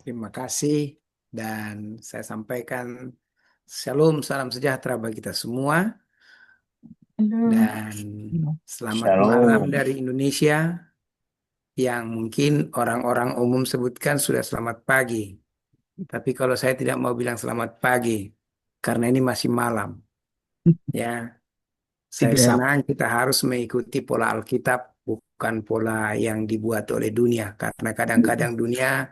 Terima kasih dan saya sampaikan Shalom, salam sejahtera bagi kita semua Halo. dan selamat malam Shalom. dari Indonesia yang mungkin orang-orang umum sebutkan sudah selamat pagi. Tapi kalau saya tidak mau bilang selamat pagi karena ini masih malam ya. Saya Tidak. senang kita harus mengikuti pola Alkitab bukan pola yang dibuat oleh dunia karena kadang-kadang dunia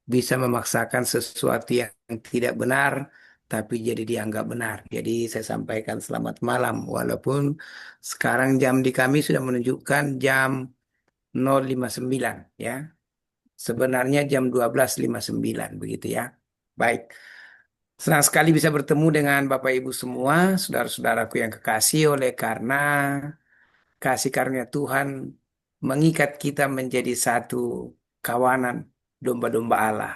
bisa memaksakan sesuatu yang tidak benar, tapi jadi dianggap benar. Jadi saya sampaikan selamat malam, walaupun sekarang jam di kami sudah menunjukkan jam 0:59 ya. Sebenarnya jam 12:59 begitu ya. Baik, senang sekali bisa bertemu dengan Bapak Ibu semua, saudara-saudaraku yang kekasih oleh karena kasih karunia Tuhan mengikat kita menjadi satu kawanan domba-domba Allah.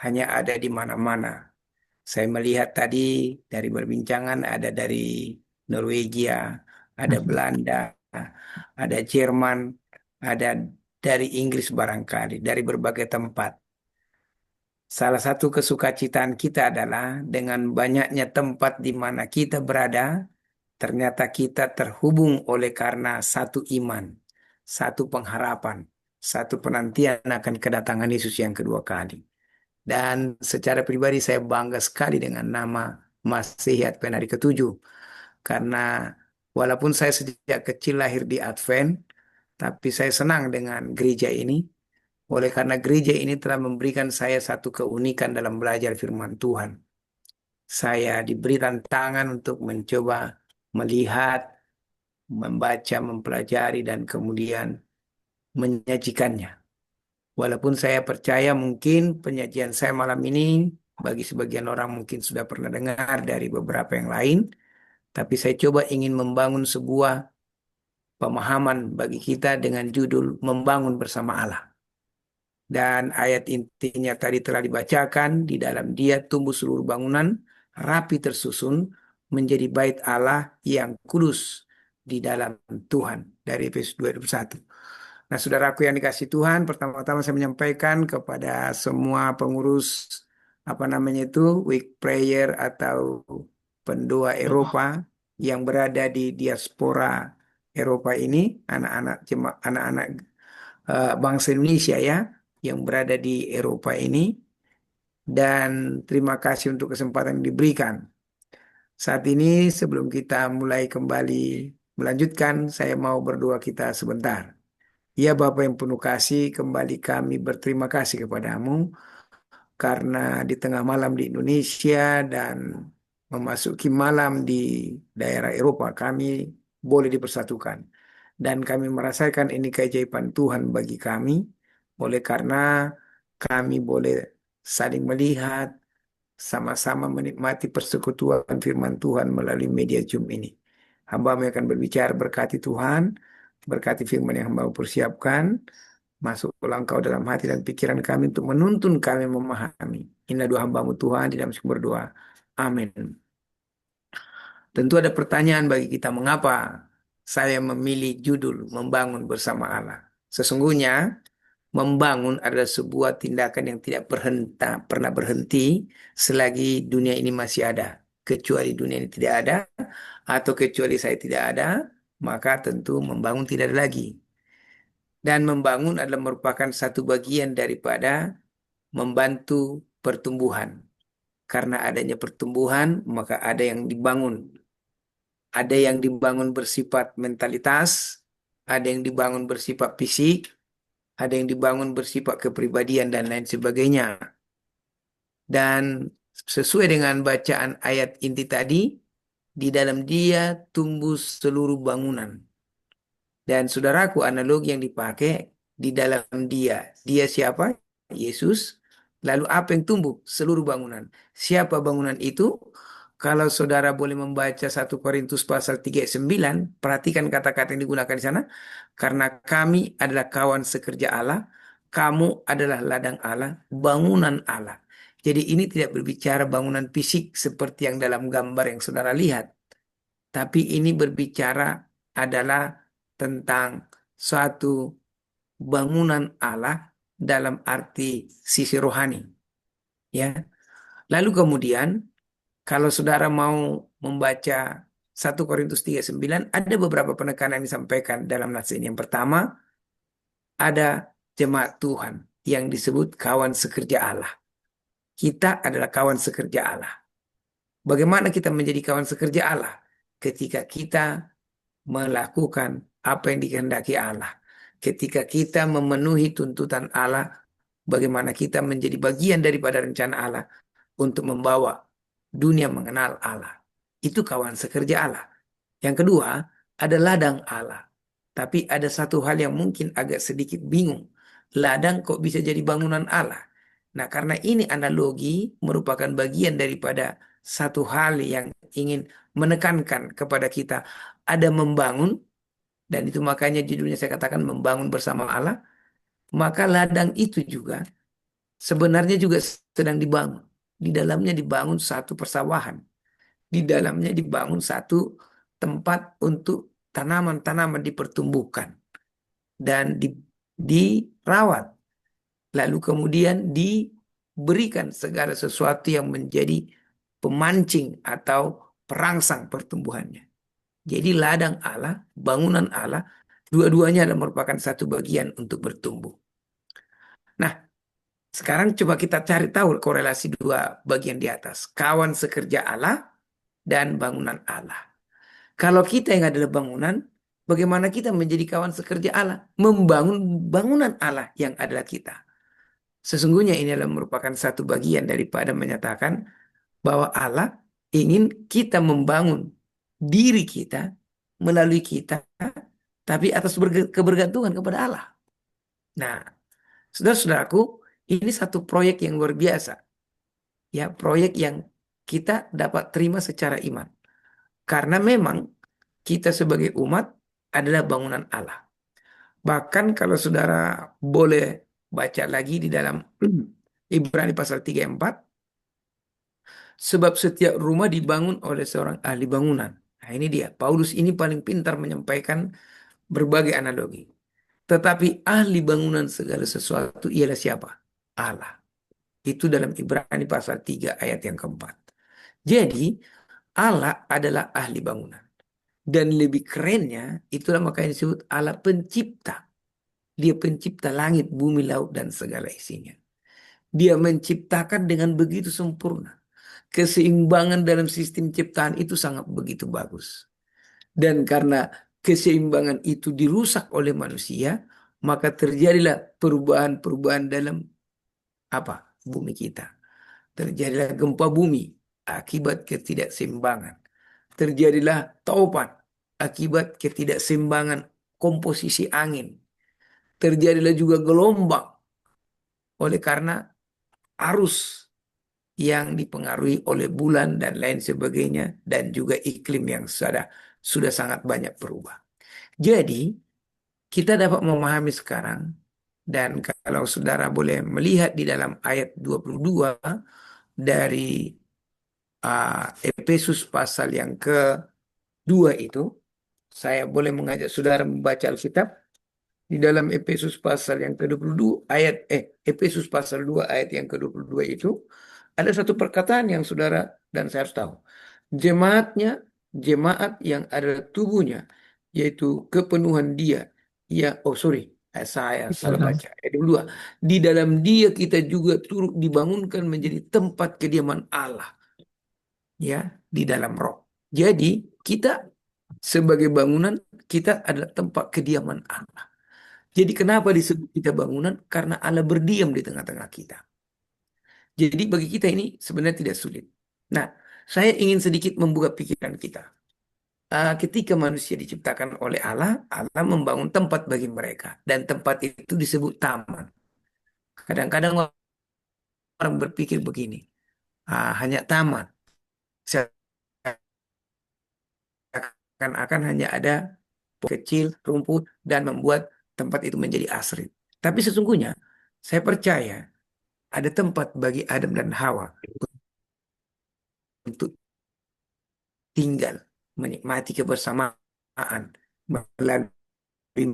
Hanya ada di mana-mana. Saya melihat tadi dari perbincangan ada dari Norwegia, ada Belanda, ada Jerman, ada dari Inggris barangkali, dari berbagai tempat. Salah satu kesukacitaan kita adalah dengan banyaknya tempat di mana kita berada, ternyata kita terhubung oleh karena satu iman, satu pengharapan, satu penantian akan kedatangan Yesus yang kedua kali. Dan secara pribadi saya bangga sekali dengan nama Masihi Advent hari ketujuh. Karena walaupun saya sejak kecil lahir di Advent, tapi saya senang dengan gereja ini. Oleh karena gereja ini telah memberikan saya satu keunikan dalam belajar firman Tuhan. Saya diberi tantangan untuk mencoba melihat, membaca, mempelajari, dan kemudian menyajikannya. Walaupun saya percaya mungkin penyajian saya malam ini bagi sebagian orang mungkin sudah pernah dengar dari beberapa yang lain, tapi saya coba ingin membangun sebuah pemahaman bagi kita dengan judul Membangun Bersama Allah. Dan ayat intinya tadi telah dibacakan, di dalam dia tumbuh seluruh bangunan, rapi tersusun, menjadi bait Allah yang kudus di dalam Tuhan. Dari Efesus 2:21. Nah, saudaraku yang dikasih Tuhan, pertama-tama saya menyampaikan kepada semua pengurus apa namanya itu week prayer atau pendoa Eropa yang berada di diaspora Eropa ini, anak-anak bangsa Indonesia ya yang berada di Eropa ini, dan terima kasih untuk kesempatan yang diberikan. Saat ini sebelum kita mulai kembali melanjutkan, saya mau berdoa kita sebentar. Ya Bapa yang penuh kasih, kembali kami berterima kasih kepadamu karena di tengah malam di Indonesia dan memasuki malam di daerah Eropa, kami boleh dipersatukan. Dan kami merasakan ini keajaiban Tuhan bagi kami, oleh karena kami boleh saling melihat, sama-sama menikmati persekutuan firman Tuhan melalui media Zoom ini. Hamba akan berbicara berkati Tuhan, berkati firman yang hamba persiapkan, masuklah engkau dalam hati dan pikiran kami untuk menuntun kami memahami. Inilah doa hambamu Tuhan di dalam sumber doa. Amin. Tentu ada pertanyaan bagi kita, mengapa saya memilih judul Membangun Bersama Allah. Sesungguhnya membangun adalah sebuah tindakan yang tidak pernah berhenti selagi dunia ini masih ada. Kecuali dunia ini tidak ada, atau kecuali saya tidak ada, maka tentu membangun tidak ada lagi. Dan membangun adalah merupakan satu bagian daripada membantu pertumbuhan. Karena adanya pertumbuhan, maka ada yang dibangun. Ada yang dibangun bersifat mentalitas, ada yang dibangun bersifat fisik, ada yang dibangun bersifat kepribadian dan lain sebagainya. Dan sesuai dengan bacaan ayat inti tadi, di dalam dia tumbuh seluruh bangunan. Dan saudaraku, analogi yang dipakai di dalam dia. Dia siapa? Yesus. Lalu apa yang tumbuh? Seluruh bangunan. Siapa bangunan itu? Kalau saudara boleh membaca 1 Korintus pasal 3 ayat 9, perhatikan kata-kata yang digunakan di sana. Karena kami adalah kawan sekerja Allah, kamu adalah ladang Allah, bangunan Allah. Jadi ini tidak berbicara bangunan fisik seperti yang dalam gambar yang saudara lihat. Tapi ini berbicara adalah tentang suatu bangunan Allah dalam arti sisi rohani. Ya. Lalu kemudian kalau saudara mau membaca 1 Korintus 3:9, ada beberapa penekanan yang disampaikan dalam nats ini. Yang pertama, ada jemaat Tuhan yang disebut kawan sekerja Allah. Kita adalah kawan sekerja Allah. Bagaimana kita menjadi kawan sekerja Allah? Ketika kita melakukan apa yang dikehendaki Allah. Ketika kita memenuhi tuntutan Allah, bagaimana kita menjadi bagian daripada rencana Allah untuk membawa dunia mengenal Allah. Itu kawan sekerja Allah. Yang kedua, ada ladang Allah. Tapi ada satu hal yang mungkin agak sedikit bingung. Ladang kok bisa jadi bangunan Allah? Nah, karena ini analogi merupakan bagian daripada satu hal yang ingin menekankan kepada kita. Ada membangun, dan itu makanya judulnya saya katakan membangun bersama Allah. Maka ladang itu juga sebenarnya juga sedang dibangun. Di dalamnya dibangun satu persawahan. Di dalamnya dibangun satu tempat untuk tanaman-tanaman dipertumbuhkan dan dirawat. Lalu kemudian diberikan segala sesuatu yang menjadi pemancing atau perangsang pertumbuhannya. Jadi ladang Allah, bangunan Allah, dua-duanya adalah merupakan satu bagian untuk bertumbuh. Nah, sekarang coba kita cari tahu korelasi dua bagian di atas. Kawan sekerja Allah dan bangunan Allah. Kalau kita yang adalah bangunan, bagaimana kita menjadi kawan sekerja Allah? Membangun bangunan Allah yang adalah kita. Sesungguhnya ini adalah merupakan satu bagian daripada menyatakan bahwa Allah ingin kita membangun diri kita melalui kita, tapi atas kebergantungan kepada Allah. Nah, saudara-saudaraku, ini satu proyek yang luar biasa. Ya, proyek yang kita dapat terima secara iman. Karena memang kita sebagai umat adalah bangunan Allah. Bahkan kalau saudara boleh baca lagi di dalam Ibrani pasal 3 ayat 4, sebab setiap rumah dibangun oleh seorang ahli bangunan. Nah, ini dia. Paulus ini paling pintar menyampaikan berbagai analogi. Tetapi ahli bangunan segala sesuatu ialah siapa? Allah. Itu dalam Ibrani pasal 3 ayat yang keempat. Jadi, Allah adalah ahli bangunan. Dan lebih kerennya, itulah makanya disebut Allah pencipta. Dia pencipta langit, bumi, laut, dan segala isinya. Dia menciptakan dengan begitu sempurna. Keseimbangan dalam sistem ciptaan itu sangat begitu bagus. Dan karena keseimbangan itu dirusak oleh manusia, maka terjadilah perubahan-perubahan dalam apa? Bumi kita. Terjadilah gempa bumi akibat ketidakseimbangan. Terjadilah taupan akibat ketidakseimbangan komposisi angin. Terjadilah juga gelombang oleh karena arus yang dipengaruhi oleh bulan dan lain sebagainya dan juga iklim yang sudah sangat banyak berubah. Jadi, kita dapat memahami sekarang dan kalau saudara boleh melihat di dalam ayat 22 dari Efesus pasal yang kedua itu, saya boleh mengajak saudara membaca Alkitab di dalam Efesus pasal yang ke-22 Efesus pasal 2 ayat yang ke-22 itu ada satu perkataan yang saudara dan saya harus tahu. Jemaatnya, jemaat yang adalah tubuhnya, yaitu kepenuhan dia. Ya, oh sorry, saya salah baca. Ayat 22. Di dalam dia kita juga turut dibangunkan menjadi tempat kediaman Allah. Ya, di dalam roh. Jadi, kita sebagai bangunan, kita adalah tempat kediaman Allah. Jadi kenapa disebut kita bangunan? Karena Allah berdiam di tengah-tengah kita. Jadi bagi kita ini sebenarnya tidak sulit. Nah, saya ingin sedikit membuka pikiran kita. Ketika manusia diciptakan oleh Allah, Allah membangun tempat bagi mereka. Dan tempat itu disebut taman. Kadang-kadang orang berpikir begini, hanya taman. Seakan-akan hanya ada kecil, rumput, dan membuat tempat itu menjadi asri. Tapi sesungguhnya, saya percaya ada tempat bagi Adam dan Hawa untuk tinggal, menikmati kebersamaan melalui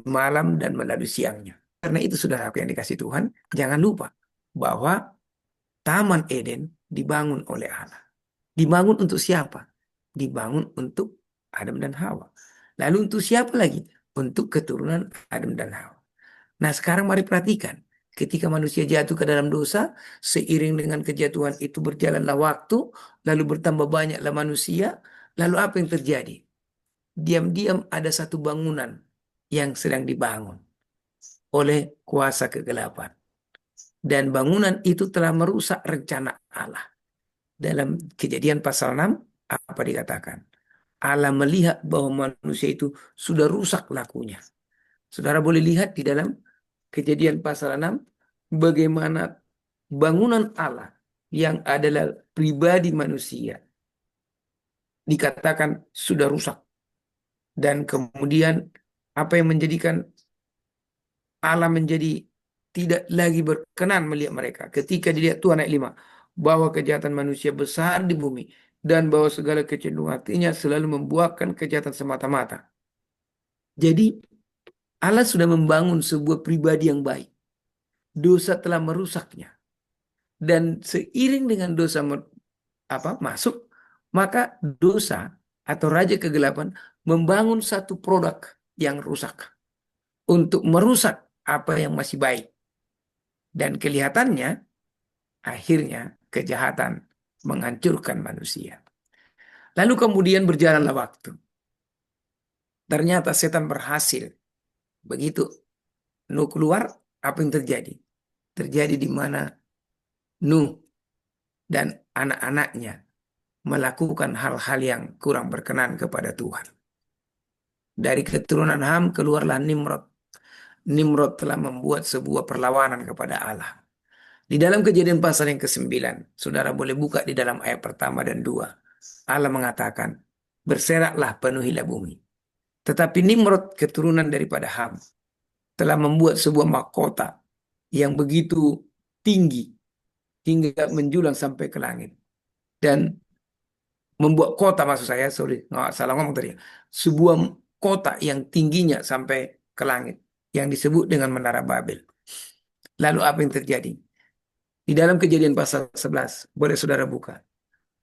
malam dan melalui siangnya. Karena itu saudara aku yang dikasih Tuhan, jangan lupa bahwa Taman Eden dibangun oleh Allah. Dibangun untuk siapa? Dibangun untuk Adam dan Hawa. Lalu untuk siapa lagi? Untuk keturunan Adam dan Hawa. Nah, sekarang mari perhatikan. Ketika manusia jatuh ke dalam dosa, seiring dengan kejatuhan itu berjalanlah waktu, lalu bertambah banyaklah manusia, lalu apa yang terjadi? Diam-diam ada satu bangunan yang sedang dibangun oleh kuasa kegelapan. Dan bangunan itu telah merusak rencana Allah. Dalam Kejadian pasal 6, apa dikatakan? Allah melihat bahwa manusia itu sudah rusak lakunya. Saudara boleh lihat di dalam Kejadian pasal 6, bagaimana bangunan Allah yang adalah pribadi manusia dikatakan sudah rusak. Dan kemudian apa yang menjadikan Allah menjadi tidak lagi berkenan melihat mereka. Ketika dilihat Tuhan ayat 5, bahwa kejahatan manusia besar di bumi dan bahwa segala kecenderungan hatinya selalu membuahkan kejahatan semata-mata. Jadi Allah sudah membangun sebuah pribadi yang baik. Dosa telah merusaknya. Dan seiring dengan dosa masuk, maka dosa atau raja kegelapan membangun satu produk yang rusak untuk merusak apa yang masih baik. Dan kelihatannya akhirnya kejahatan menghancurkan manusia. Lalu kemudian berjalanlah waktu. Ternyata setan berhasil. Begitu Nuh keluar, apa yang terjadi? Terjadi di mana Nuh dan anak-anaknya melakukan hal-hal yang kurang berkenan kepada Tuhan. Dari keturunan Ham keluarlah Nimrod. Nimrod telah membuat sebuah perlawanan kepada Allah. Di dalam Kejadian pasal yang ke-9, saudara boleh buka di dalam ayat pertama dan dua. Allah mengatakan, berseraklah penuhilah bumi. Tetapi Nimrod keturunan daripada Ham telah membuat sebuah mahkota yang begitu tinggi hingga menjulang sampai ke langit. Dan membuat kota, maksud saya, sorry, nggak salah ngomong tadi. Sebuah kota yang tingginya sampai ke langit yang disebut dengan Menara Babel. Lalu apa yang terjadi? Di dalam Kejadian pasal 11, boleh saudara buka.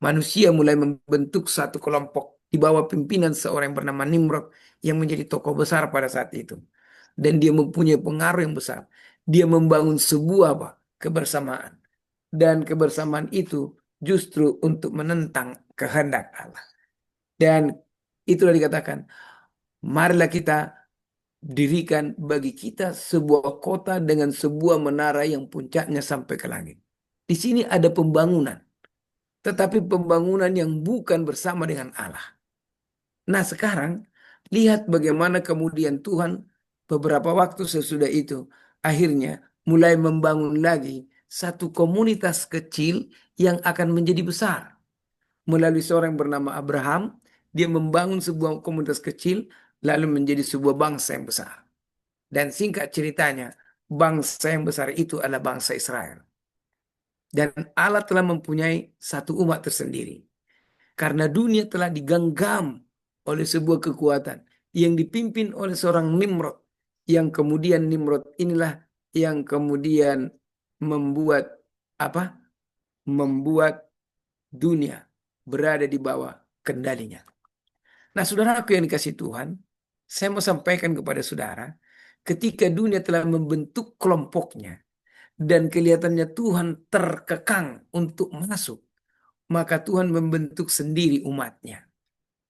Manusia mulai membentuk satu kelompok di bawah pimpinan seorang yang bernama Nimrod yang menjadi tokoh besar pada saat itu. Dan dia mempunyai pengaruh yang besar. Dia membangun sebuah kebersamaan. Dan kebersamaan itu justru untuk menentang kehendak Allah. Dan itulah dikatakan, marilah kita dirikan bagi kita sebuah kota dengan sebuah menara yang puncaknya sampai ke langit. Di sini ada pembangunan, tetapi pembangunan yang bukan bersama dengan Allah. Nah, sekarang lihat bagaimana kemudian Tuhan beberapa waktu sesudah itu akhirnya mulai membangun lagi satu komunitas kecil yang akan menjadi besar. Melalui seorang yang bernama Abraham, dia membangun sebuah komunitas kecil lalu menjadi sebuah bangsa yang besar. Dan singkat ceritanya, bangsa yang besar itu adalah bangsa Israel. Dan Allah telah mempunyai satu umat tersendiri. Karena dunia telah digenggam oleh sebuah kekuatan yang dipimpin oleh seorang Nimrod. Yang kemudian Nimrod inilah yang kemudian membuat apa? Membuat dunia berada di bawah kendalinya. Nah, saudaraku yang dikasih Tuhan, saya mau sampaikan kepada saudara, ketika dunia telah membentuk kelompoknya dan kelihatannya Tuhan terkekang untuk masuk, maka Tuhan membentuk sendiri umatnya.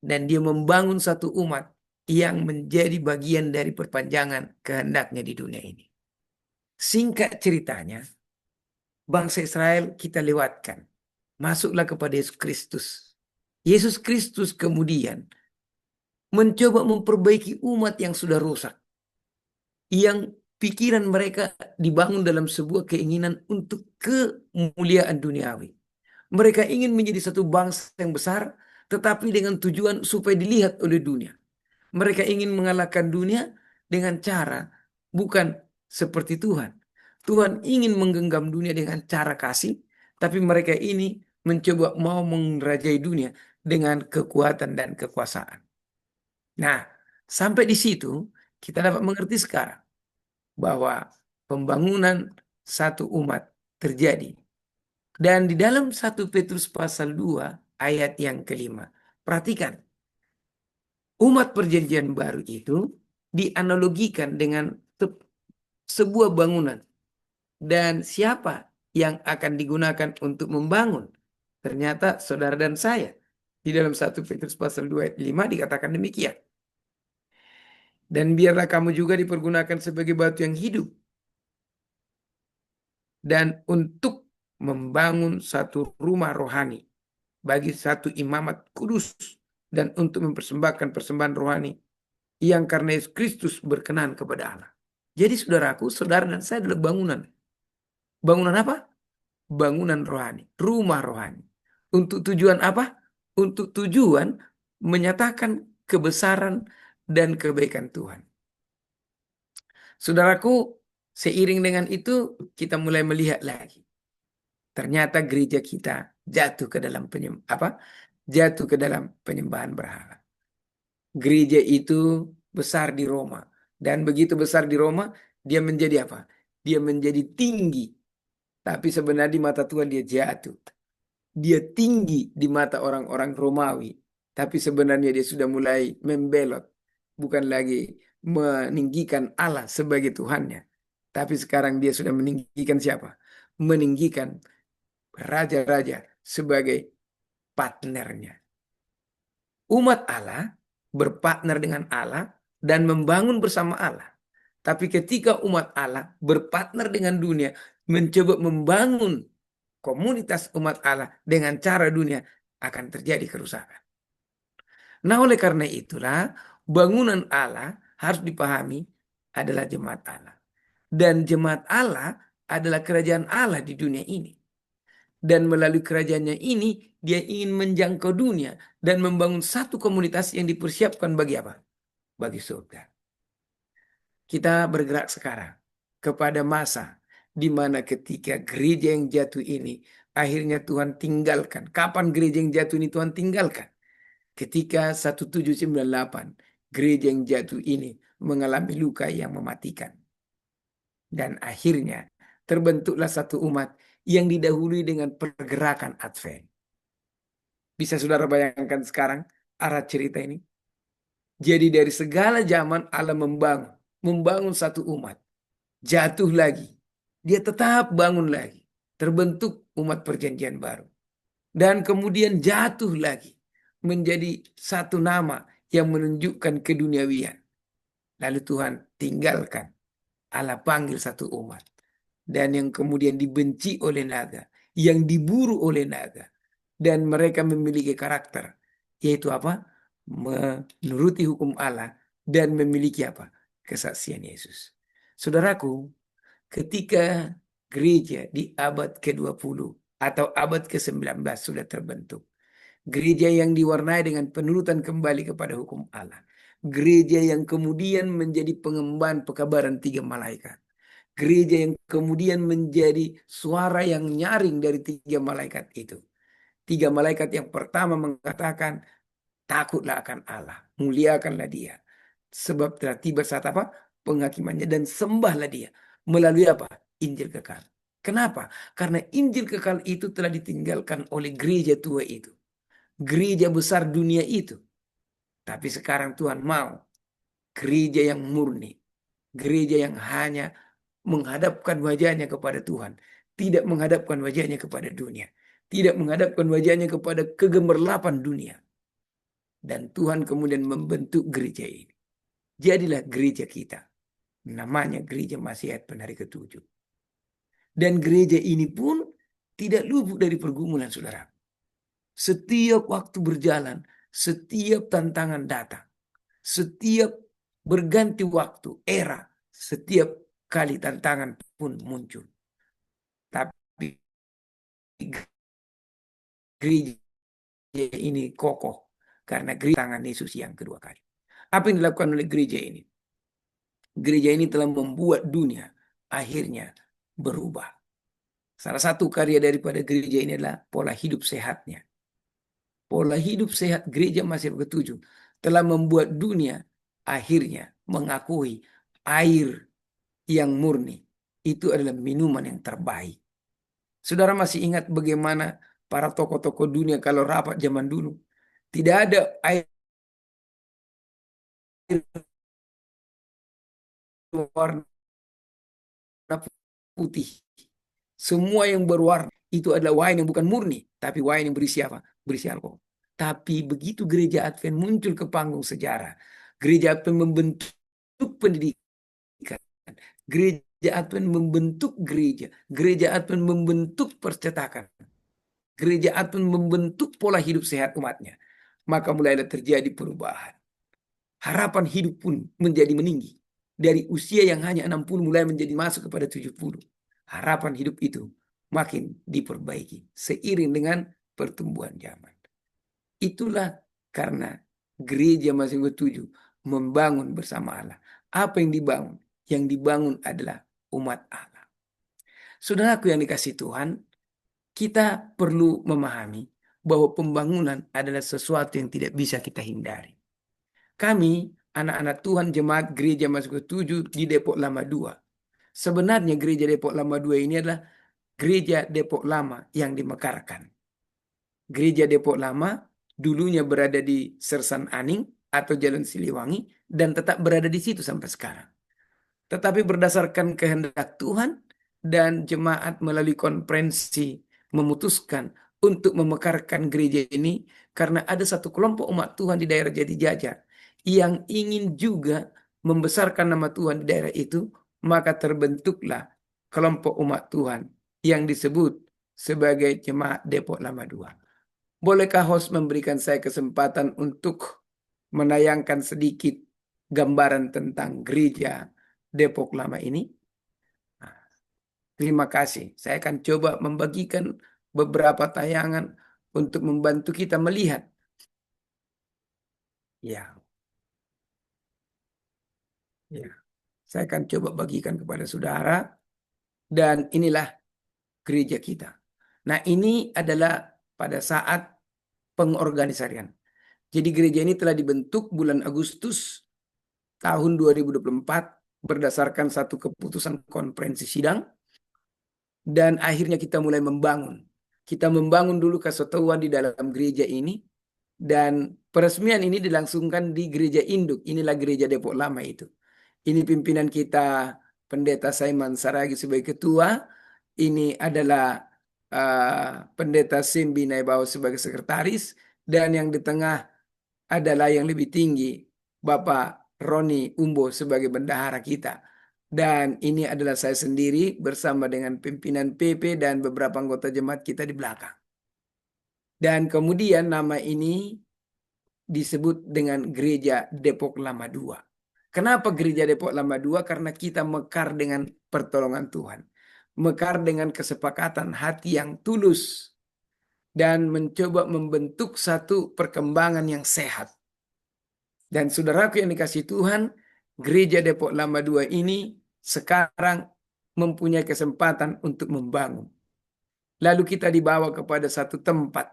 Dan dia membangun satu umat yang menjadi bagian dari perpanjangan kehendaknya di dunia ini. Singkat ceritanya, bangsa Israel kita lewatkan. Masuklah kepada Yesus Kristus. Yesus Kristus kemudian mencoba memperbaiki umat yang sudah rusak. Yang pikiran mereka dibangun dalam sebuah keinginan untuk kemuliaan duniawi. Mereka ingin menjadi satu bangsa yang besar, tetapi dengan tujuan supaya dilihat oleh dunia. Mereka ingin mengalahkan dunia dengan cara bukan seperti Tuhan. Tuhan ingin menggenggam dunia dengan cara kasih, tapi mereka ini mencoba mau mengerajai dunia dengan kekuatan dan kekuasaan. Nah, sampai di situ kita dapat mengerti sekarang bahwa pembangunan satu umat terjadi Dan di dalam 1 Petrus pasal 2 ayat yang kelima, perhatikan, umat perjanjian baru itu dianalogikan dengan sebuah bangunan. Dan siapa yang akan digunakan untuk membangun? Ternyata saudara dan saya. Di dalam 1 Petrus pasal 2 ayat 5 dikatakan demikian. Dan biarlah kamu juga dipergunakan sebagai batu yang hidup. Dan untuk membangun satu rumah rohani bagi satu imamat kudus. Dan untuk mempersembahkan persembahan rohani yang karena Yesus Kristus berkenan kepada Allah. Jadi saudaraku, saudara dan saya adalah bangunan. Bangunan apa? Bangunan rohani, rumah rohani. Untuk tujuan apa? Untuk tujuan menyatakan kebesaran dan kebaikan Tuhan. Saudaraku, seiring dengan itu kita mulai melihat lagi. Ternyata gereja kita jatuh ke dalam jatuh ke dalam penyembahan berhala. Gereja itu besar di Roma, dan begitu besar di Roma, dia menjadi apa? Dia menjadi tinggi, tapi sebenarnya di mata Tuhan dia jatuh. Dia tinggi di mata orang-orang Romawi, tapi sebenarnya dia sudah mulai membelot, bukan lagi meninggikan Allah sebagai Tuhannya, tapi sekarang dia sudah meninggikan siapa? Meninggikan raja-raja sebagai partnernya. Umat Allah berpartner dengan Allah dan membangun bersama Allah. Tapi ketika umat Allah berpartner dengan dunia, mencoba membangun komunitas umat Allah dengan cara dunia, akan terjadi kerusakan. Nah, oleh karena itulah bangunan Allah harus dipahami adalah jemaat Allah. Dan jemaat Allah adalah kerajaan Allah di dunia ini. Dan melalui kerajaannya ini, dia ingin menjangkau dunia dan membangun satu komunitas yang dipersiapkan bagi apa? Bagi surga. Kita bergerak sekarang kepada masa di mana ketika gereja yang jatuh ini akhirnya Tuhan tinggalkan. Kapan gereja yang jatuh ini Tuhan tinggalkan? Ketika 1798 gereja yang jatuh ini mengalami luka yang mematikan. Dan akhirnya terbentuklah satu umat yang didahului dengan pergerakan Advent. Bisa saudara bayangkan sekarang arah cerita ini? Jadi dari segala zaman Allah membangun satu umat. Jatuh lagi. Dia tetap bangun lagi. Terbentuk umat perjanjian baru. Dan kemudian jatuh lagi. Menjadi satu nama yang menunjukkan keduniawian. Lalu Tuhan tinggalkan. Allah panggil satu umat. Dan yang kemudian dibenci oleh naga. Yang diburu oleh naga. Dan mereka memiliki karakter. Yaitu apa? Menuruti hukum Allah. Dan memiliki apa? Kesaksian Yesus. Saudaraku, ketika gereja di abad ke-20 atau abad ke-19 sudah terbentuk. Gereja yang diwarnai dengan penurutan kembali kepada hukum Allah. Gereja yang kemudian menjadi pengemban pekabaran 3 malaikat. Gereja yang kemudian menjadi suara yang nyaring dari 3 malaikat itu. 3 malaikat yang pertama mengatakan, takutlah akan Allah, muliakanlah dia. Sebab telah tiba saat apa? Penghakimannya, dan sembahlah dia. Melalui apa? Injil kekal. Kenapa? Karena Injil kekal itu telah ditinggalkan oleh gereja tua itu. Gereja besar dunia itu. Tapi sekarang Tuhan mau gereja yang murni. Gereja yang hanya menghadapkan wajahnya kepada Tuhan. Tidak menghadapkan wajahnya kepada dunia. Tidak menghadapkan wajahnya kepada kegemerlapan dunia. Dan Tuhan kemudian membentuk gereja ini. Jadilah gereja kita. Namanya Gereja Masihat Penari Ketujuh. Dan gereja ini pun tidak luput dari pergumulan, saudara. Setiap waktu berjalan, setiap tantangan datang. Setiap berganti waktu, era, setiap kali tantangan pun muncul. Tapi gereja ini kokoh karena gereja tangan Yesus yang kedua kali. Apa yang dilakukan oleh gereja ini? Gereja ini telah membuat dunia akhirnya berubah. Salah satu karya daripada gereja ini adalah pola hidup sehatnya. Pola hidup sehat gereja Masihat Ketujuh telah membuat dunia akhirnya mengakui air yang murni itu adalah minuman yang terbaik. Saudara masih ingat bagaimana para tokoh-tokoh dunia kalau rapat zaman dulu? Tidak ada air warna putih. Semua yang berwarna itu adalah wine yang bukan murni, tapi wine yang berisi apa? Berisi alkohol. Tapi begitu gereja Advent muncul ke panggung sejarah, gereja Advent membentuk pendidikan, gereja Advent membentuk gereja, gereja Advent membentuk percetakan, gereja Advent membentuk pola hidup sehat umatnya. Maka mulailah terjadi perubahan. Harapan hidup pun menjadi meninggi. Dari usia yang hanya 60 mulai menjadi masuk kepada 70. Harapan hidup itu makin diperbaiki seiring dengan pertumbuhan zaman. Itulah karena gereja masih ketujuh membangun bersama Allah. Apa yang dibangun? Yang dibangun adalah umat Allah. Saudaraku yang dikasih Tuhan, kita perlu memahami bahwa pembangunan adalah sesuatu yang tidak bisa kita hindari. Kami, anak-anak Tuhan jemaat gereja Masuk Ketujuh di Depok Lama 2. Sebenarnya gereja Depok Lama 2 ini adalah gereja Depok Lama yang dimekarkan. Gereja Depok Lama dulunya berada di Sersan Aning atau Jalan Siliwangi dan tetap berada di situ sampai sekarang. Tetapi berdasarkan kehendak Tuhan dan jemaat melalui konferensi memutuskan untuk memekarkan gereja ini karena ada satu kelompok umat Tuhan di daerah Jatijajar yang ingin juga membesarkan nama Tuhan di daerah itu, maka terbentuklah kelompok umat Tuhan yang disebut sebagai Jemaat Depok Lama 2. Bolehkah host memberikan saya kesempatan untuk menayangkan sedikit gambaran tentang gereja Depok Lama ini? Nah, terima kasih. Saya akan coba membagikan beberapa tayangan untuk membantu kita melihat. Ya, ya. Saya akan coba bagikan kepada saudara. Dan inilah gereja kita. Nah, ini adalah pada saat pengorganisasian. Jadi gereja ini telah dibentuk bulan Agustus tahun 2024 berdasarkan satu keputusan konferensi sidang. Dan akhirnya kita mulai membangun. Kita membangun dulu kesatuan di dalam gereja ini. Dan peresmian ini dilangsungkan di gereja induk. Inilah gereja Depok Lama itu. Ini pimpinan kita, Pendeta Saiman Saragi sebagai ketua. Ini adalah Pendeta Simbi Naibao sebagai sekretaris. Dan yang di tengah adalah yang lebih tinggi, Bapak Roni Umbo sebagai bendahara kita. Dan ini adalah saya sendiri bersama dengan pimpinan PP dan beberapa anggota jemaat kita di belakang. Dan kemudian nama ini disebut dengan Gereja Depok Lama 2. Kenapa Gereja Depok Lama 2? Karena kita mekar dengan pertolongan Tuhan. Mekar dengan kesepakatan hati yang tulus. Dan mencoba membentuk satu perkembangan yang sehat. Dan saudaraku yang dikasih Tuhan, Gereja Depok Lama 2 ini sekarang mempunyai kesempatan untuk membangun. Lalu kita dibawa kepada satu tempat.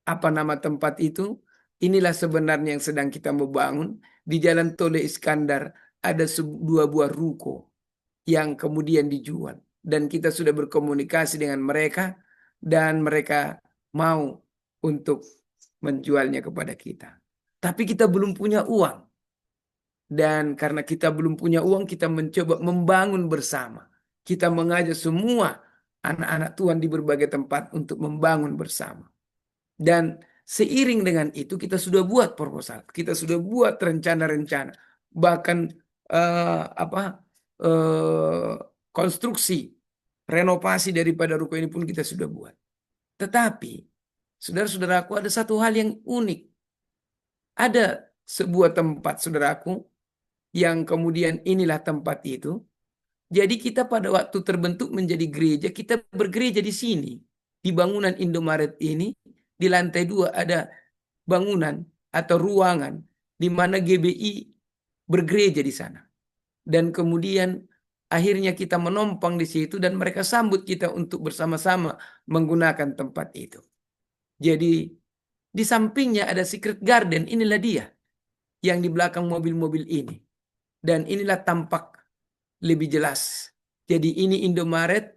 Apa nama tempat itu? Inilah sebenarnya yang sedang kita membangun. Di Jalan Tole Iskandar ada dua buah ruko yang kemudian dijual. Dan kita sudah berkomunikasi dengan mereka dan mereka mau untuk menjualnya kepada kita. Tapi kita belum punya uang. Dan karena kita belum punya uang, kita mencoba membangun bersama. Kita mengajak semua anak-anak Tuhan di berbagai tempat untuk membangun bersama. Dan seiring dengan itu kita sudah buat proposal, kita sudah buat rencana-rencana, bahkan konstruksi, renovasi daripada ruko ini pun kita sudah buat. Tetapi, saudara-saudaraku, ada satu hal yang unik. Ada sebuah tempat, saudaraku, yang kemudian inilah tempat itu. Jadi kita pada waktu terbentuk menjadi gereja, kita bergereja di sini. Di bangunan Indomaret ini, di lantai 2 ada bangunan atau ruangan di mana GBI bergereja di sana. Dan kemudian akhirnya kita menompang di situ dan mereka sambut kita untuk bersama-sama menggunakan tempat itu. Jadi di sampingnya ada secret garden, inilah dia yang di belakang mobil-mobil ini. Dan inilah tampak lebih jelas. Jadi ini Indomaret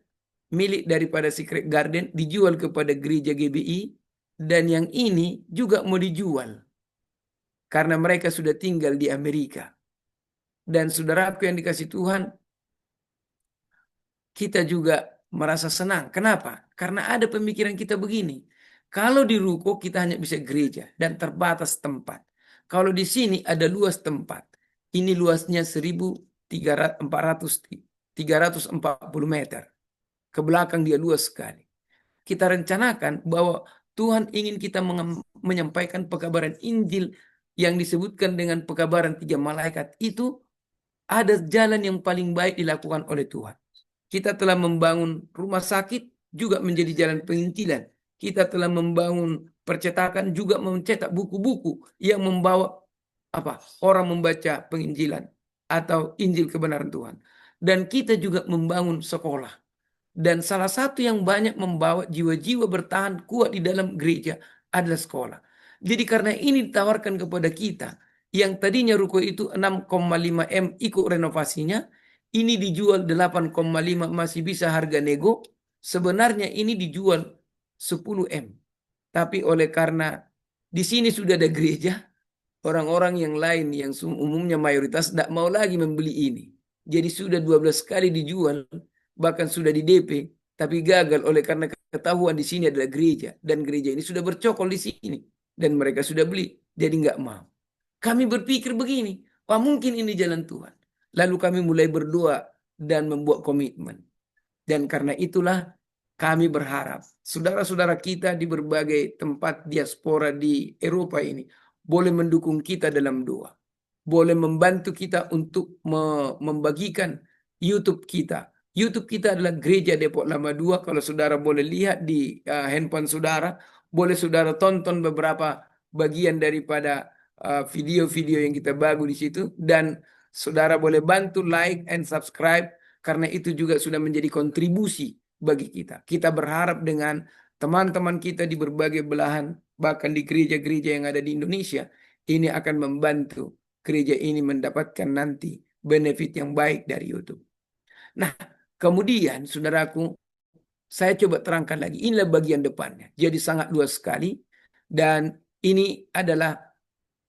milik daripada Secret Garden dijual kepada gereja GBI, dan yang ini juga mau dijual karena mereka sudah tinggal di Amerika. Dan saudaraku yang dikasih Tuhan, kita juga merasa senang. Kenapa? Karena ada pemikiran kita begini. Kalau di ruko kita hanya bisa gereja dan terbatas tempat. Kalau di sini ada luas tempat. Ini luasnya 1.340 meter. Ke belakang dia luas sekali. Kita rencanakan bahwa Tuhan ingin kita menyampaikan pekabaran Injil yang disebutkan dengan pekabaran 3 malaikat itu, ada jalan yang paling baik dilakukan oleh Tuhan. Kita telah membangun rumah sakit juga menjadi jalan penginjilan. Kita telah membangun percetakan juga mencetak buku-buku yang membawa orang membaca penginjilan atau Injil kebenaran Tuhan. Dan kita juga membangun sekolah. Dan salah satu yang banyak membawa jiwa-jiwa bertahan kuat di dalam gereja adalah sekolah. Jadi karena ini ditawarkan kepada kita, yang tadinya ruko itu 6,5 M ikut renovasinya, ini dijual 8,5, masih bisa harga nego. Sebenarnya ini dijual 10 M. Tapi oleh karena di sini sudah ada gereja, orang-orang yang lain yang umumnya mayoritas tidak mau lagi membeli ini. Jadi sudah 12 kali dijual, bahkan sudah di DP, tapi gagal oleh karena ketahuan di sini adalah gereja, dan gereja ini sudah bercokol di sini, dan mereka sudah beli, jadi nggak mau. Kami berpikir begini, wah mungkin ini jalan Tuhan. Lalu kami mulai berdoa dan membuat komitmen. Dan karena itulah kami berharap saudara-saudara kita di berbagai tempat diaspora di Eropa ini boleh mendukung kita dalam doa. Boleh membantu kita untuk membagikan YouTube kita. YouTube kita adalah Gereja Depok Lama 2. Kalau saudara boleh lihat di handphone saudara, boleh saudara tonton beberapa bagian daripada video-video yang kita bagus di situ, dan saudara boleh bantu like and subscribe karena itu juga sudah menjadi kontribusi bagi kita. Kita berharap dengan teman-teman kita di berbagai belahan, bahkan di gereja-gereja yang ada di Indonesia, ini akan membantu gereja ini mendapatkan nanti benefit yang baik dari YouTube. Nah, kemudian saudaraku, saya coba terangkan lagi. Inilah bagian depannya. Jadi sangat luas sekali. Dan ini adalah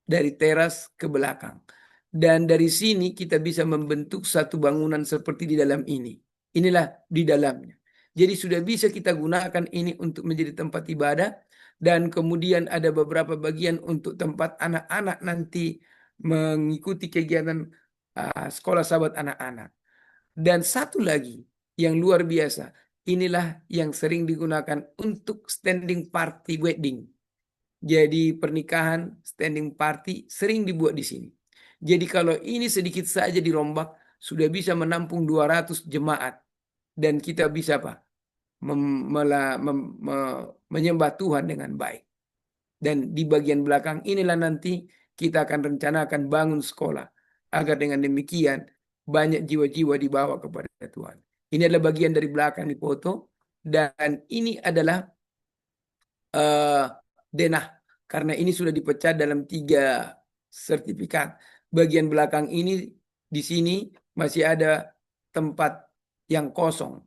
dari teras ke belakang. Dan dari sini kita bisa membentuk satu bangunan seperti di dalam ini. Inilah di dalamnya. Jadi sudah bisa kita gunakan ini untuk menjadi tempat ibadah. Dan kemudian ada beberapa bagian untuk tempat anak-anak nanti mengikuti kegiatan sekolah sahabat anak-anak. Dan satu lagi yang luar biasa, inilah yang sering digunakan untuk standing party wedding. Jadi pernikahan standing party sering dibuat di sini. Jadi kalau ini sedikit saja dirombak, sudah bisa menampung 200 jemaat. Dan kita bisa menyembah Tuhan dengan baik. Dan di bagian belakang inilah nanti kita akan rencanakan bangun sekolah. Agar dengan demikian banyak jiwa-jiwa dibawa kepada Tuhan. Ini adalah bagian dari belakang di foto. Dan ini adalah denah. Karena ini sudah dipecah dalam 3 sertifikat. Bagian belakang ini di sini masih ada tempat yang kosong.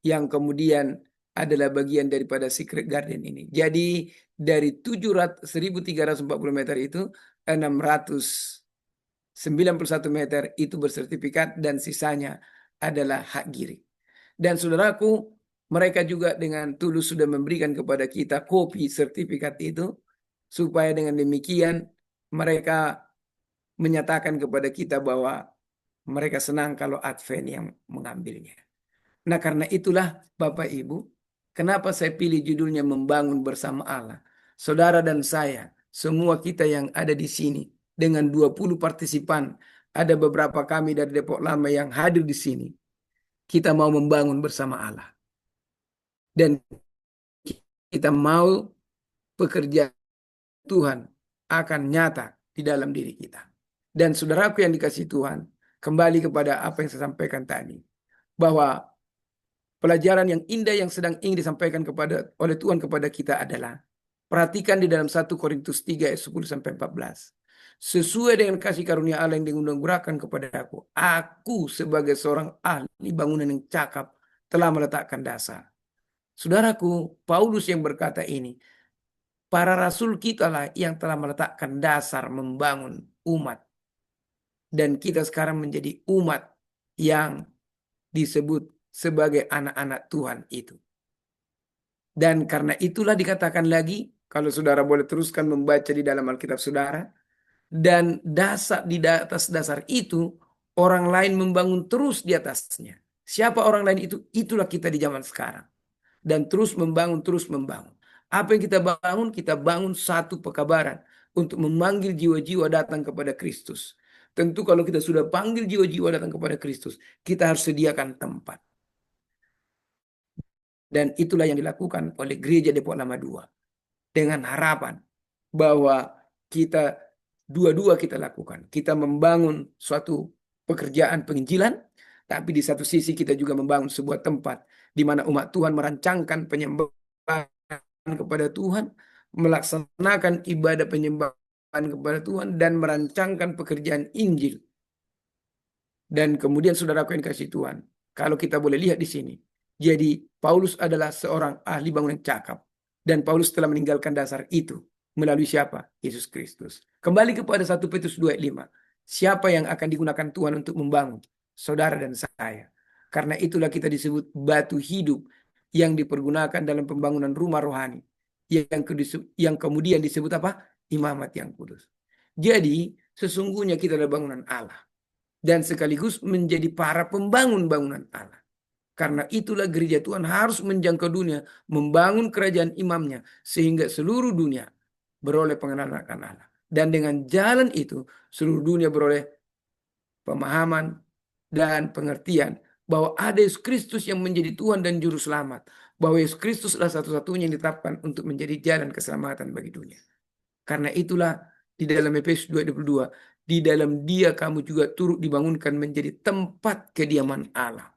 Yang kemudian adalah bagian daripada Secret Garden ini. Jadi dari 1.340 meter itu 691 meter itu bersertifikat dan sisanya adalah hak giring. Dan saudaraku, mereka juga dengan tulus sudah memberikan kepada kita kopi sertifikat itu, supaya dengan demikian mereka menyatakan kepada kita bahwa mereka senang kalau Advent yang mengambilnya. Nah karena itulah Bapak Ibu, kenapa saya pilih judulnya Membangun Bersama Allah. Saudara dan saya, semua kita yang ada di sini, dengan 20 partisipan, ada beberapa kami dari Depok Lama yang hadir di sini. Kita mau membangun bersama Allah. Dan kita mau pekerjaan Tuhan akan nyata di dalam diri kita. Dan saudaraku yang dikasih Tuhan, kembali kepada apa yang saya sampaikan tadi, bahwa pelajaran yang indah yang sedang ingin disampaikan oleh Tuhan kepada kita adalah, perhatikan di dalam 1 Korintus 3 ayat 10-14. Sesuai dengan kasih karunia Allah yang dianugerahkan kepada aku sebagai seorang ahli bangunan yang cakap telah meletakkan dasar. Saudaraku, Paulus yang berkata ini, para rasul kita lah yang telah meletakkan dasar membangun umat. Dan kita sekarang menjadi umat yang disebut sebagai anak-anak Tuhan itu. Dan karena itulah dikatakan lagi, kalau saudara boleh teruskan membaca di dalam Alkitab saudara, dan dasar di atas dasar itu, orang lain membangun terus di atasnya. Siapa orang lain itu? Itulah kita di zaman sekarang. Dan terus membangun, terus membangun. Apa yang kita bangun? Kita bangun satu pekabaran untuk memanggil jiwa-jiwa datang kepada Kristus. Tentu kalau kita sudah panggil jiwa-jiwa datang kepada Kristus, kita harus sediakan tempat. Dan itulah yang dilakukan oleh Gereja Depok Lama II. Dengan harapan bahwa kita dua-dua kita lakukan. Kita membangun suatu pekerjaan penginjilan, tapi di satu sisi kita juga membangun sebuah tempat di mana umat Tuhan merancangkan penyembahan kepada Tuhan, melaksanakan ibadah penyembahan kepada Tuhan, dan merancangkan pekerjaan Injil. Dan kemudian saudaraku yang kasih Tuhan, kalau kita boleh lihat di sini, jadi Paulus adalah seorang ahli bangunan cakap. Dan Paulus telah meninggalkan dasar itu. Melalui siapa? Yesus Kristus. Kembali kepada 1 Petrus 2 ayat 5. Siapa yang akan digunakan Tuhan untuk membangun? Saudara dan saya. Karena itulah kita disebut batu hidup yang dipergunakan dalam pembangunan rumah rohani. Yang kemudian disebut apa? Imamat yang kudus. Jadi sesungguhnya kita adalah bangunan Allah. Dan sekaligus menjadi para pembangun bangunan Allah. Karena itulah gereja Tuhan harus menjangkau dunia, membangun kerajaan imamnya, sehingga seluruh dunia beroleh pengenalan akan Allah. Dan dengan jalan itu, seluruh dunia beroleh pemahaman dan pengertian bahwa ada Yesus Kristus yang menjadi Tuhan dan Juru Selamat. Bahwa Yesus Kristus adalah satu-satunya yang ditetapkan untuk menjadi jalan keselamatan bagi dunia. Karena itulah di dalam Efesus 2:22, di dalam Dia kamu juga turut dibangunkan menjadi tempat kediaman Allah.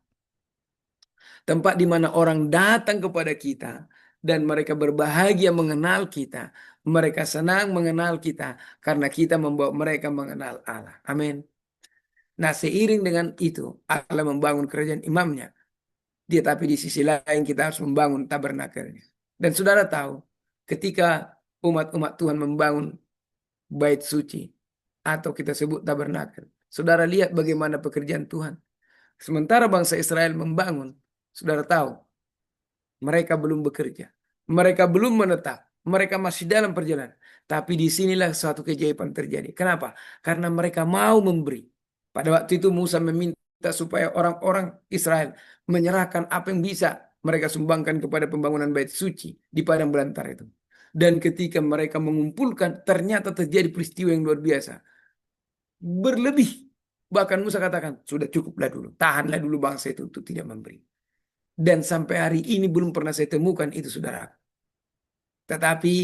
Tempat di mana orang datang kepada kita dan mereka berbahagia mengenal kita. Mereka senang mengenal kita karena kita membawa mereka mengenal Allah. Amin. Nah, seiring dengan itu Allah membangun kerajaan imamnya. Tapi di sisi lain kita harus membangun tabernakelnya. Dan saudara tahu, ketika umat-umat Tuhan membangun bait suci atau kita sebut tabernakel, saudara lihat bagaimana pekerjaan Tuhan. Sementara bangsa Israel membangun, saudara tahu, mereka belum bekerja. Mereka belum menetap. Mereka masih dalam perjalanan. Tapi disinilah suatu keajaiban terjadi. Kenapa? Karena mereka mau memberi. Pada waktu itu Musa meminta supaya orang-orang Israel menyerahkan apa yang bisa mereka sumbangkan kepada pembangunan bait suci di padang belantara itu. Dan ketika mereka mengumpulkan, ternyata terjadi peristiwa yang luar biasa. Berlebih. Bahkan Musa katakan, sudah cukuplah dulu. Tahanlah dulu bangsa itu untuk tidak memberi. Dan sampai hari ini belum pernah saya temukan itu, saudara. Tetapi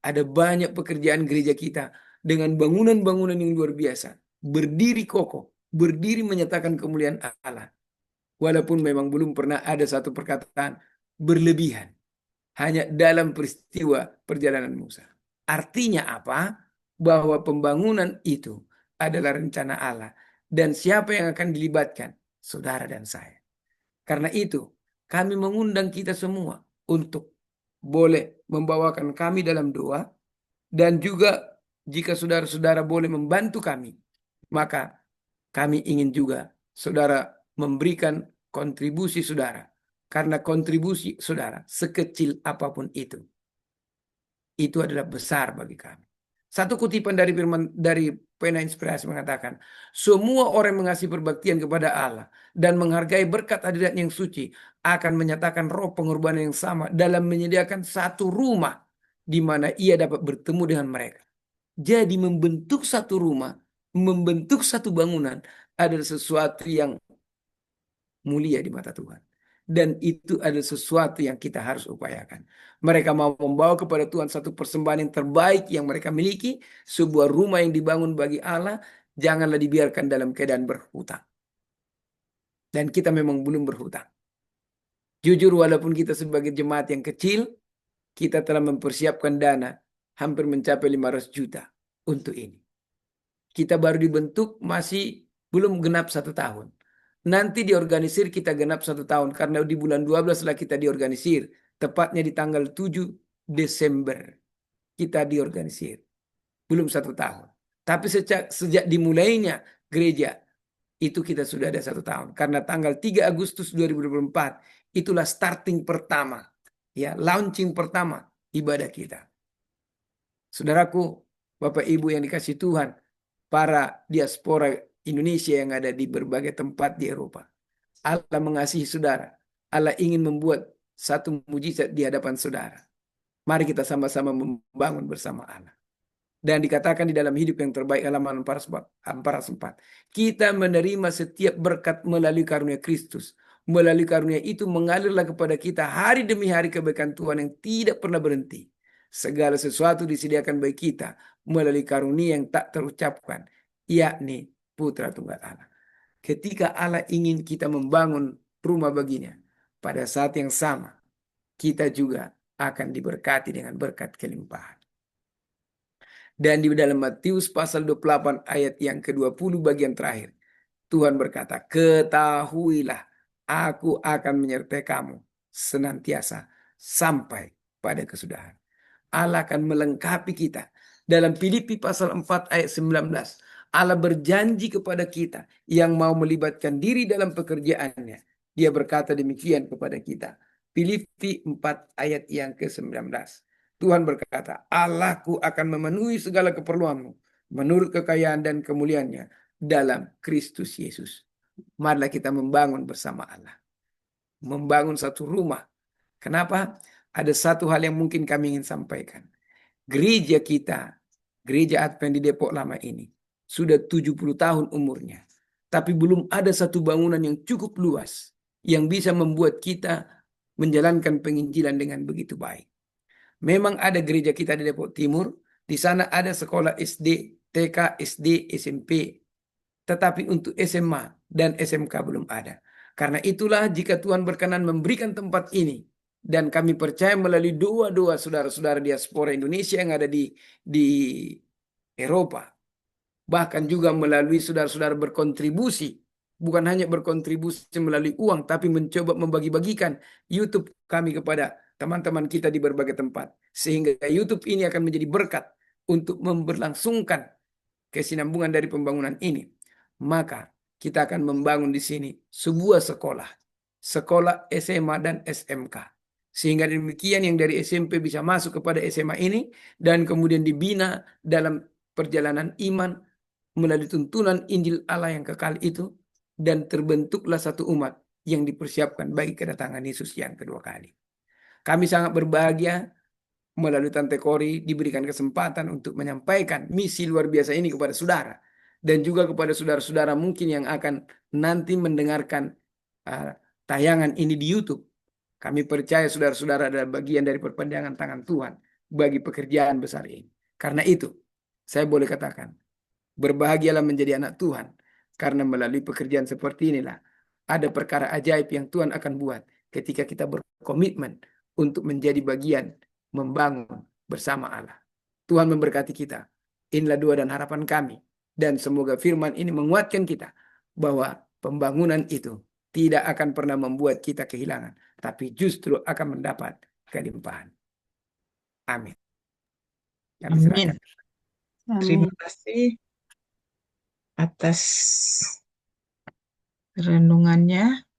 ada banyak pekerjaan gereja kita dengan bangunan-bangunan yang luar biasa. Berdiri kokoh, berdiri menyatakan kemuliaan Allah. Walaupun memang belum pernah ada satu perkataan berlebihan. Hanya dalam peristiwa perjalanan Musa. Artinya apa? Bahwa pembangunan itu adalah rencana Allah. Dan siapa yang akan dilibatkan? Saudara dan saya. Karena itu, kami mengundang kita semua untuk boleh membawakan kami dalam doa. Dan juga jika saudara-saudara boleh membantu kami, maka kami ingin juga saudara memberikan kontribusi saudara. Karena kontribusi saudara, sekecil apapun itu adalah besar bagi kami. Satu kutipan dari firman dari Pena Inspirasi mengatakan, semua orang yang mengasihi perbaktian kepada Allah dan menghargai berkat hadirat yang suci akan menyatakan roh pengorbanan yang sama dalam menyediakan satu rumah di mana ia dapat bertemu dengan mereka. Jadi membentuk satu rumah, membentuk satu bangunan adalah sesuatu yang mulia di mata Tuhan. Dan itu adalah sesuatu yang kita harus upayakan. Mereka mau membawa kepada Tuhan satu persembahan yang terbaik yang mereka miliki. Sebuah rumah yang dibangun bagi Allah. Janganlah dibiarkan dalam keadaan berhutang. Dan kita memang belum berhutang. Jujur walaupun kita sebagai jemaat yang kecil. Kita telah mempersiapkan dana. Hampir mencapai 500 juta. Untuk ini. Kita baru dibentuk masih belum genap 1 tahun. Nanti diorganisir kita genap 1 tahun. Karena di bulan 12 lah kita diorganisir. Tepatnya di tanggal 7 Desember kita diorganisir. Belum 1 tahun. Tapi sejak dimulainya gereja, itu kita sudah ada 1 tahun. Karena tanggal 3 Agustus 2024, itulah starting pertama. Ya, launching pertama ibadah kita. Saudaraku, Bapak Ibu yang dikasih Tuhan, para diaspora Indonesia yang ada di berbagai tempat di Eropa. Allah mengasihi saudara. Allah ingin membuat satu mujizat di hadapan saudara. Mari kita sama-sama membangun bersama Allah. Dan dikatakan di dalam hidup yang terbaik halaman 404. Kita menerima setiap berkat melalui karunia Kristus. Melalui karunia itu mengalirlah kepada kita hari demi hari kebaikan Tuhan yang tidak pernah berhenti. Segala sesuatu disediakan bagi kita melalui karunia yang tak terucapkan, yakni Putra Tunggal Allah. Ketika Allah ingin kita membangun rumah baginya, pada saat yang sama, kita juga akan diberkati dengan berkat kelimpahan. Dan di dalam Matius pasal 28 ayat yang ke-20 bagian terakhir, Tuhan berkata, ketahuilah, aku akan menyertai kamu senantiasa sampai pada kesudahan. Allah akan melengkapi kita. Dalam Filipi pasal 4 ayat 19, Allah berjanji kepada kita yang mau melibatkan diri dalam pekerjaannya. Dia berkata demikian kepada kita. Filipi 4 ayat yang ke-19. Tuhan berkata, Allahku akan memenuhi segala keperluanmu menurut kekayaan dan kemuliaannya dalam Kristus Yesus. Marilah kita membangun bersama Allah. Membangun satu rumah. Kenapa? Ada satu hal yang mungkin kami ingin sampaikan. Gereja kita, Gereja Advent di Depok Lama ini, sudah 70 tahun umurnya. Tapi belum ada satu bangunan yang cukup luas yang bisa membuat kita menjalankan penginjilan dengan begitu baik. Memang ada gereja kita di Depok Timur, di sana ada sekolah SD, TK, SD, SMP, tetapi untuk SMA dan SMK belum ada. Karena itulah jika Tuhan berkenan memberikan tempat ini, dan kami percaya melalui doa-doa saudara-saudara diaspora Indonesia yang ada di Eropa, bahkan juga melalui saudara-saudara berkontribusi, bukan hanya berkontribusi melalui uang, tapi mencoba membagi-bagikan YouTube kami kepada teman-teman kita di berbagai tempat. Sehingga YouTube ini akan menjadi berkat untuk memberlangsungkan kesinambungan dari pembangunan ini. Maka kita akan membangun di sini sebuah sekolah SMA dan SMK. Sehingga demikian yang dari SMP bisa masuk kepada SMA ini dan kemudian dibina dalam perjalanan iman melalui tuntunan Injil Allah yang kekal itu, dan terbentuklah satu umat yang dipersiapkan bagi kedatangan Yesus yang kedua kali. Kami sangat berbahagia melalui Tante Kori diberikan kesempatan untuk menyampaikan misi luar biasa ini kepada saudara dan juga kepada saudara-saudara mungkin yang akan nanti mendengarkan tayangan ini di YouTube. Kami percaya saudara-saudara adalah bagian dari perpanjangan tangan Tuhan bagi pekerjaan besar ini. Karena itu, saya boleh katakan, berbahagialah menjadi anak Tuhan, karena melalui pekerjaan seperti inilah ada perkara ajaib yang Tuhan akan buat ketika kita berkomitmen untuk menjadi bagian membangun bersama Allah. Tuhan memberkati kita. Inilah doa dan harapan kami. Dan semoga firman ini menguatkan kita bahwa pembangunan itu tidak akan pernah membuat kita kehilangan, tapi justru akan mendapat kelimpahan. Amin. Kami Amin. serahkan. Terima kasih atas renungannya.